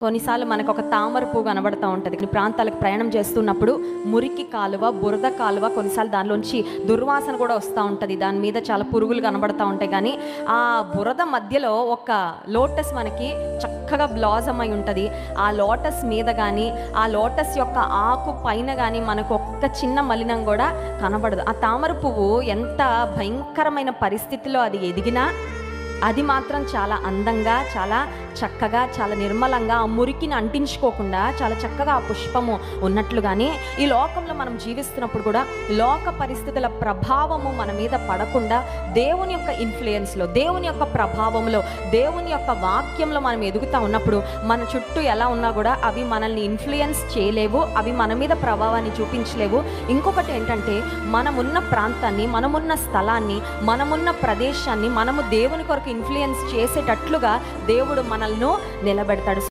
కొన్నిసార్లు మనకు ఒక తామర పువ్వు కనబడతా ఉంటుంది. కొన్ని ప్రాంతాలకు ప్రయాణం చేస్తున్నప్పుడు మురికి కాలువ, బురద కాలువ, కొన్నిసార్లు దానిలోంచి దుర్వాసన కూడా వస్తూ ఉంటుంది. దాని మీద చాలా పురుగులు కనబడతా ఉంటాయి. కానీ ఆ బురద మధ్యలో ఒక లోటస్ మనకి చక్కగా బ్లాజమ్ అయి ఉంటుంది. ఆ లోటస్ మీద కానీ, ఆ లోటస్ యొక్క ఆకు పైన కానీ మనకు ఒక్క చిన్న మలినం కూడా కనబడదు. ఆ తామర పువ్వు ఎంత భయంకరమైన పరిస్థితిలో అది ఎదిగినా అది మాత్రం చాలా అందంగా, చాలా చక్కగా, చాలా నిర్మలంగా, ఆ మురికిని అంటించుకోకుండా చాలా చక్కగా ఆ పుష్పము ఉన్నట్లుగానే ఈ లోకంలో మనం జీవిస్తున్నప్పుడు కూడా లోక పరిస్థితుల ప్రభావము మన మీద పడకుండా దేవుని యొక్క ఇన్ఫ్లుయెన్స్లో, దేవుని యొక్క ప్రభావంలో, దేవుని యొక్క వాక్యంలో మనం ఎదుగుతూ ఉన్నప్పుడు మన చుట్టూ ఎలా ఉన్నా కూడా అవి మనల్ని ఇన్ఫ్లుయెన్స్ చేయలేవు, అవి మన మీద ప్రభావాన్ని చూపించలేవు. ఇంకొకటి ఏంటంటే మనమున్న ప్రాంతాన్ని, మనమున్న స్థలాన్ని, మనమున్న ప్రదేశాన్ని మనము దేవుని కొరకు ఇన్ఫ్లుయెన్స్ చేసేటట్లుగా దేవుడు మనల్ని నిలబెడతాడు.